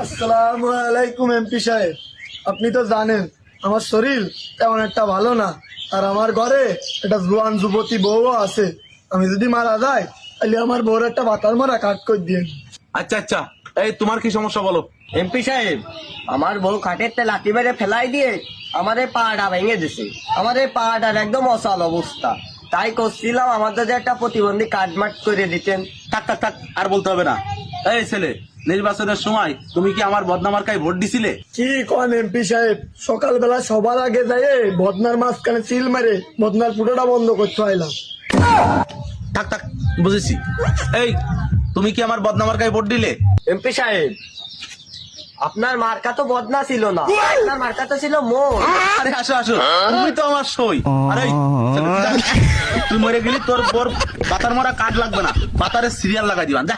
আসসালামু আলাইকুম এমপি সাহেব, আপনি তো জানেন আমার শরীর তেমন একটা ভালো না, আর আমার ঘরে একটা জোয়ান যুবতী বউও আছে। আমি যদি মারা যাই তাহলে আমার বউর একটা বাতার মারা কাট করে দিয়ে। আচ্ছা আচ্ছা, এই তোমার কি সমস্যা বলো। এমপি সাহেব, আমার বউ খাটের তে লাঠি মেরে ফেলাই দিয়ে আমাদের পাটা ভেঙে দিছে। আমাদের পাটার একদম অচল অবস্থা। তাই করছিলাম আমাদের যে একটা প্রতিবন্ধী কাটমাট করে দিতেন। থাক থাক থাক, আর বলতে হবে না। এই ছেলে, নির্বাচনের সময় তুমি কি আমার বদনামার্কায় ভোট দিছিলে? কি কোন এমপি সাহেব, সকালবেলা সবার আগে যাই বদনার মাঝখানে সিল মেরে বদনার পুরোটা বন্ধ করতে হইলাম। থাক থাক, বুঝেছি। এই, তুমি কি আমার বদনামার্কায় ভোট দিলে? এমপি সাহেব, আপনার মার্কা তো বদনা ছিল না, আপনার মার্কা তো ছিল মোর। আরে আসো আসো, তুমি তো আমার সই। আরে তুই মরে গেলি, তোর পর বাতার মারা কাট লাগবে না, বাতারে সিরিয়াল লাগাই দিবা যা।